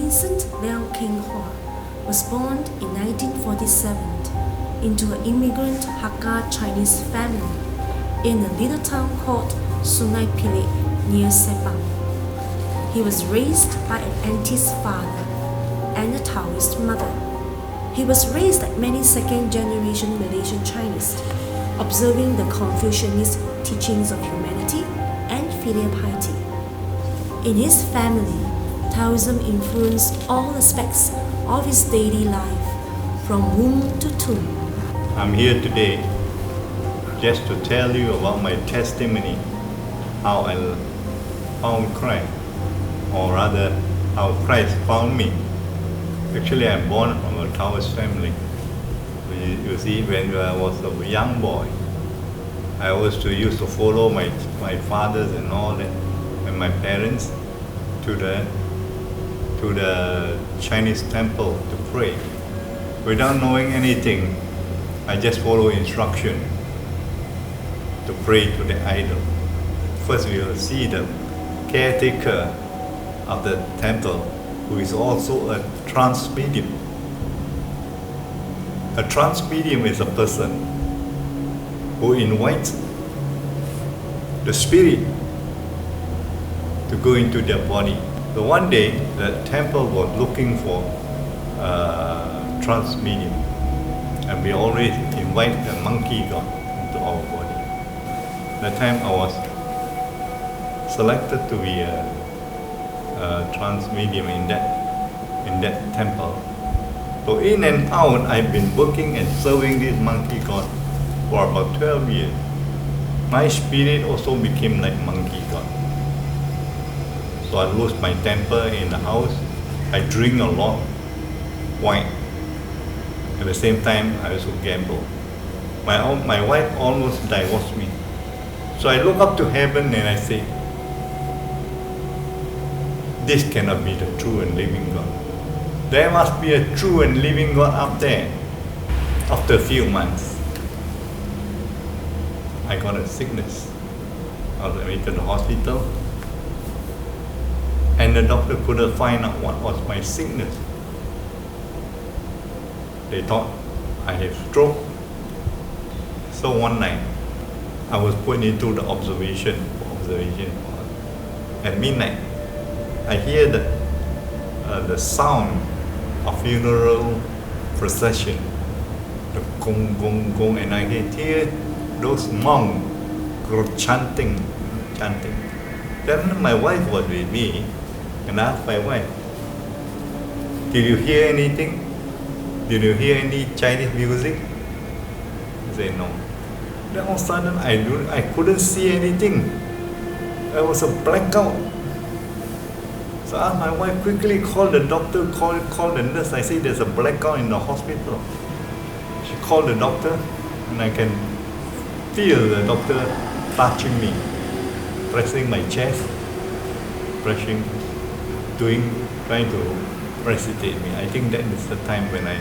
Vincent was born in 1947 into an immigrant Hakka Chinese family in a little town called Sungai Pilih near Sepang. He was raised by an atheist father and a Taoist mother. He was raised like many second-generation Malaysian Chinese, observing the Confucianist teachings of humanity and filial piety. In his family, Taoism influenced all aspects of his daily life, from womb to tomb. I'm here today just to tell you about my testimony, how I found Christ, or rather, how Christ found me. Actually, I'm born from a Taoist family. You see, when I was a young boy, I used to follow my fathers and all that, and my parents to the Chinese temple to pray. Without knowing anything, I just follow instruction to pray to the idol. First, we will see the caretaker of the temple, who is also a trance medium. A trance medium is a person who invites the spirit to go into their body. So one day, the temple was looking for a trance medium, and we always invite the monkey god into our body. That time I was selected to be a trance medium in that temple. So in and out, I've been working and serving this monkey god for about 12 years. My spirit also became like monkey god. So I lose my temper in the house. I drink a lot wine. At the same time, I also gamble. My wife almost divorced me. So I look up to heaven and I say, this cannot be the true and living God. There must be a true and living God up there. After a few months, I got a sickness. I was admitted to the hospital, and the doctor couldn't find out what was my sickness. They thought I had stroke. So one night, I was put into the observation. At midnight, I hear the sound of funeral procession, the gong gong gong, and I can hear those monks chanting. Then my wife was with me, and I asked my wife, "Did you hear anything? Did you hear any Chinese music?" She said no. Then all of a sudden I couldn't see anything. There was a blackout. So I asked my wife, quickly call the doctor, call the nurse. I say there's a blackout in the hospital. She called the doctor, and I can feel the doctor touching me, pressing my chest, trying to resuscitate me. I think that is the time when I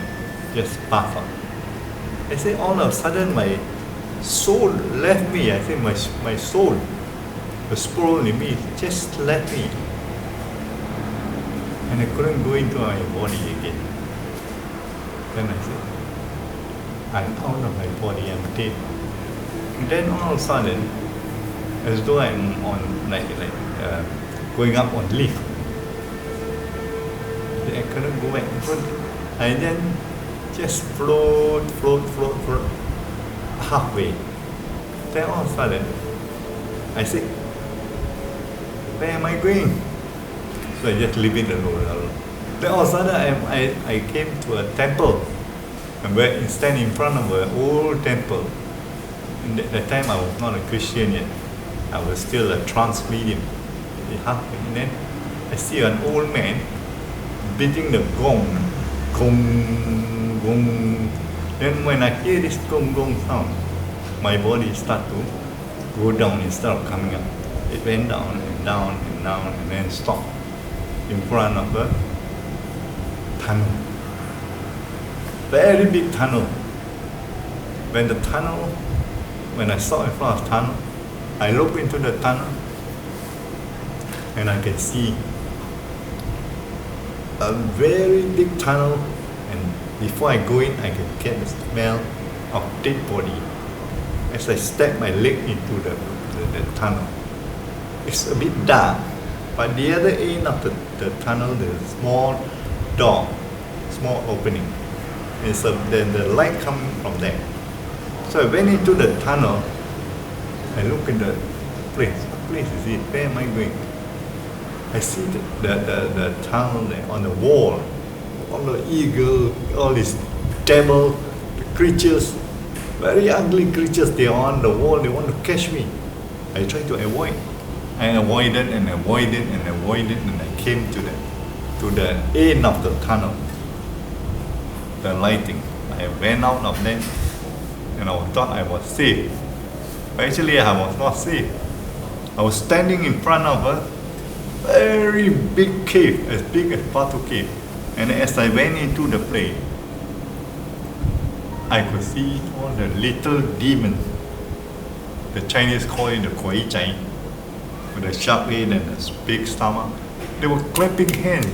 just passed out. I say all of a sudden my soul left me. I think my soul, the spirit in me just left me. And I couldn't go into my body again. Then I said, I'm out of my body, I'm dead. And then all of a sudden, as though I'm on going up on lift, I couldn't go back. I then just float halfway. Then all of a sudden, I said, where am I going? So I just leave it alone. Then all of a sudden I came to a temple, and stand in front of an old temple. And at that time I was not a Christian yet. I was still a trance medium. And then I see an old man beating the gong, gong, gong. Then when I hear this gong, gong sound, my body started to go down instead of coming up. It went down and down and down and then stopped in front of a tunnel. Very big tunnel. When I saw in front of the tunnel, I looked into the tunnel and I can see a very big tunnel, and before I go in, I can get the smell of dead body as I step my leg into the tunnel. It's a bit dark, but the other end of the tunnel, there's a small door, small opening. And so then the light coming from there. So I went into the tunnel. I look at the place. What place is it? Where am I going? I see the tunnel there on the wall. All the eagle, all these devil, the creatures, very ugly creatures. They are on the wall. They want to catch me. I try to avoid. I avoided and avoided and avoided, and I came to the end of the tunnel. The lighting. I went out of them, and I thought I was safe. But actually, I was not safe. I was standing in front of a very big cave, as big as Batu Cave. And as I went into the place, I could see all the little demons. The Chinese call it the Kuai Chai, with the sharp head and the big stomach. They were clapping hands.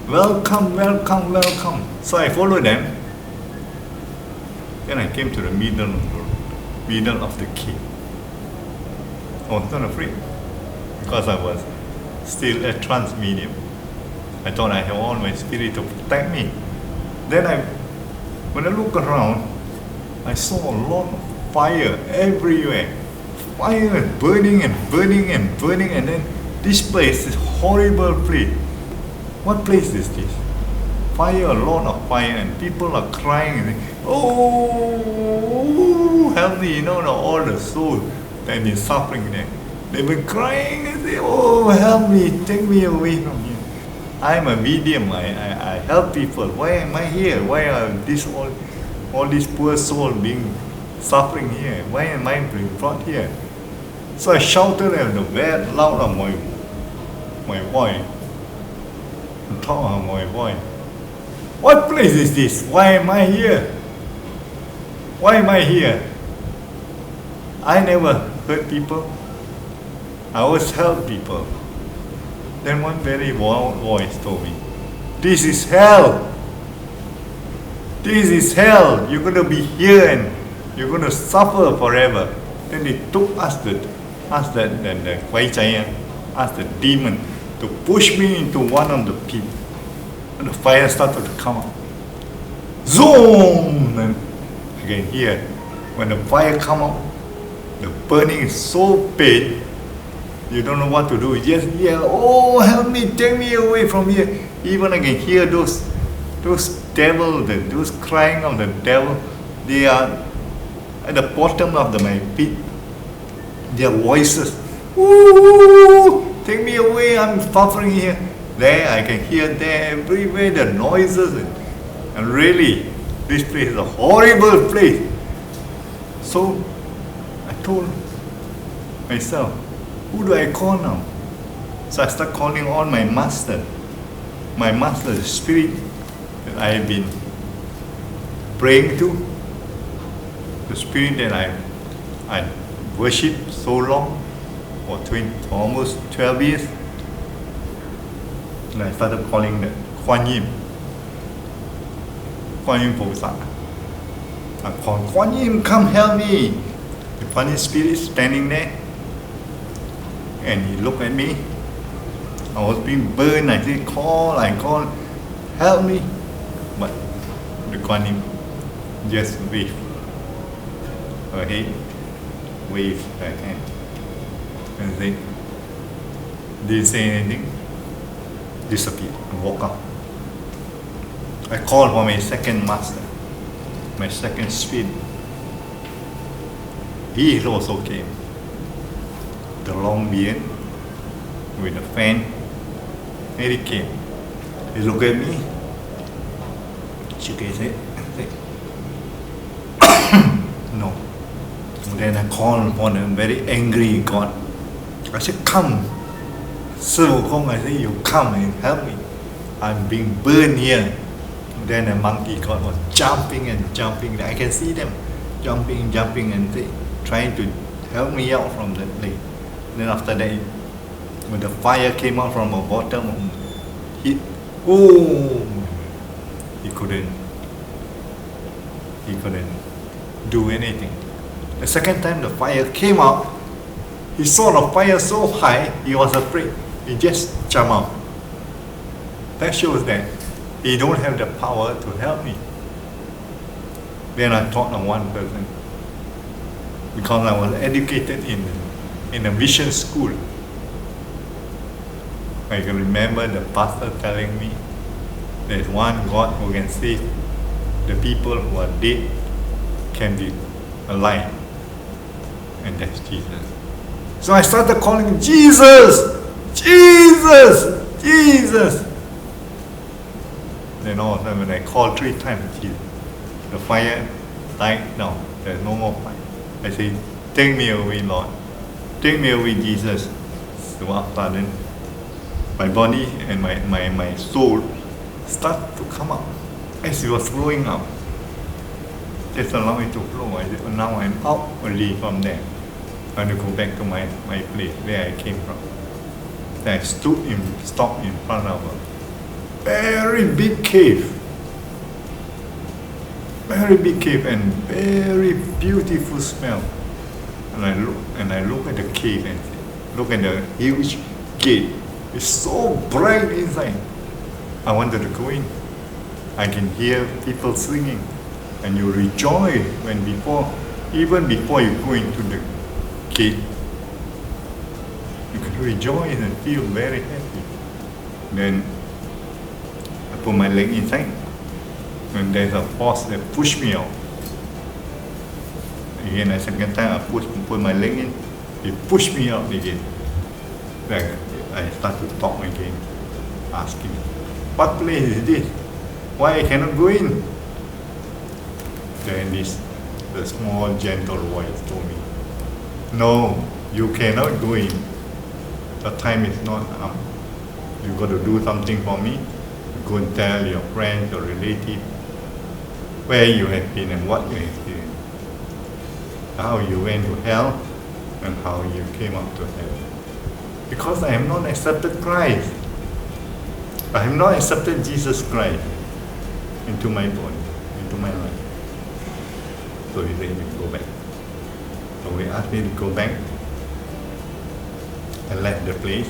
Welcome, welcome, welcome. So I followed them. Then I came to the middle of the cave. I was not afraid because I was still a trance medium. I thought I had all my spirit to protect me. Then when I look around, I saw a lot of fire everywhere. Fire burning and burning and burning, and then this place is horrible place. What place is this? Fire, a lot of fire, and people are crying and saying, oh, help me, all the souls that have been suffering there. They've been crying and say, oh, help me, take me away from here. I'm a medium, I help people. Why am I here? Why are all these poor souls being suffering here? Why am I being brought here? So I shouted at the very loud of my voice, on top of my voice. What place is this? Why am I here? Why am I here? I never hurt people. I always help people. Then one very loud voice told me, this is hell. This is hell. You're going to be here and you're going to suffer forever. Then they took the Kuai Chai, asked the demon to push me into one of the pits. And the fire started to come up. Zoom! And I can hear when the fire come up, the burning is so bad, you don't know what to do. You just yell, oh, help me, take me away from here. Even I can hear those devil, those crying of the devil. They are at the bottom of my pit. Their voices, ooh, take me away, I'm suffering here. There, I can hear there everywhere the noises. And really, this place is a horrible place. So, I told myself, who do I call now? So I start calling on my master. My master, the spirit that I have been praying to. The spirit that I worshipped so long, for almost 12 years. And I started calling the Kuan Yin菩萨. I called, Kuan Yin, come help me. The Kuan Yin spirit standing there. And he looked at me. I was being burned. I said, call, help me. But the Kuan Yin just waved her head, waved her hand, and said, didn't say anything, disappeared and walk out. I called for my second master, my second spirit. He also came. The long beard with the fan, and he came. He looked at me, shook his head, and said, no. And then I called upon a very angry God. I said, come. Sư Phụ Không, I said, you come and help me. I'm being burned here. And then the monkey God was jumping and jumping. I can see them jumping and trying to help me out from that place. Then after that, when the fire came out from the bottom, hit Oh, he couldn't do anything. The second time the fire came out, he saw the fire so high, he was afraid. He just jumped out. That shows that he don't have the power to help me. Then I thought of one person, because I was educated in a mission school. I can remember the pastor telling me there's one God who can save the people who are dead can be alive, and that's Jesus. So I started calling him Jesus, Jesus, Jesus. Then all of a sudden when I called 3 times Jesus, the fire died down. There's no more fire. I say, take me away, Lord. Take me away, Jesus. So all of a sudden, my body and my soul start to come up as it was flowing up. Just allow it to flow. I said, now I'm out already from there. I want to go back to my place where I came from. Then I stopped in front of a very big cave. Very big cave and very beautiful smell. And I look at the cave and look at the huge gate. It's so bright inside. I wanted to go in. I can hear people singing, and you rejoice when even before you go into the gate, you can rejoice and feel very happy. Then I put my leg inside, and there's a force that pushed me out. Again, the second time I put my leg in, it pushed me out again. Then I start to talk again, asking, what place is this? Why I cannot go in? Then the small gentle voice told me, no, you cannot go in. The time is not up. You got to do something for me. You go and tell your friends, your relatives, where you have been and what you experienced. How you went to hell and how you came up to heaven. Because I have not accepted Christ. I have not accepted Jesus Christ into my body, into my life. So he said, go back. So he asked me to go back. I left the place,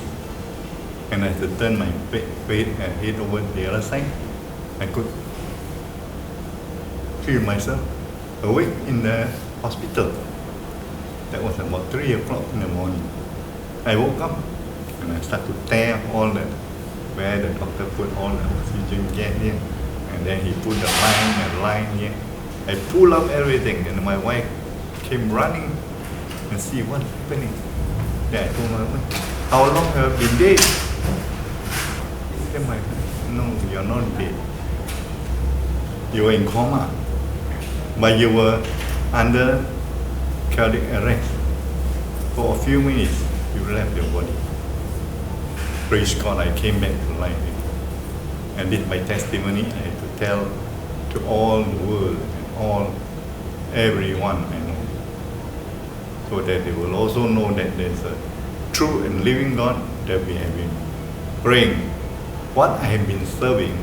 and as I turned my head over the other side, I could feel myself awake in the hospital. That was about 3 o'clock in the morning. I woke up and I started to tear all where the doctor put all the oxygen gas in, and then he put the line here. I pulled up everything, and my wife came running and see what's happening. Then I told her, how long have you been dead? She said, no, you're not dead. You were in coma, but you were under cardiac arrest. For a few minutes, you left your body. Praise God, I came back to life. And this my testimony. I have to tell to all the world and everyone I know, so that they will also know that there's a true and living God that we have been praying. What I have been serving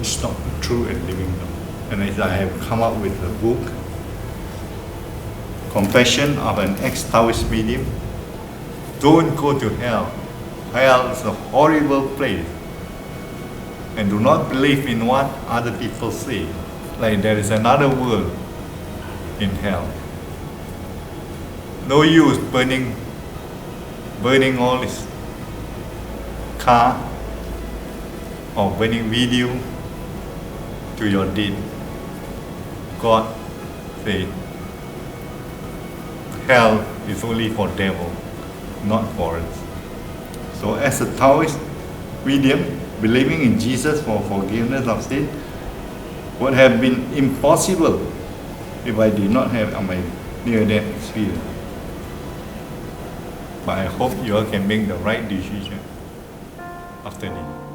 is not the true and living God. And as I have come up with a book, Confession of an Ex-Taoist Medium, don't go to hell. Hell is a horrible place. And do not believe in what other people say. Like there is another world in hell. No use burning all this car or burning video to your deed. God said, hell is only for devil, not for us. So as a Taoist medium, believing in Jesus for forgiveness of sin would have been impossible if I did not have my near-death experience. But I hope you all can make the right decision after this.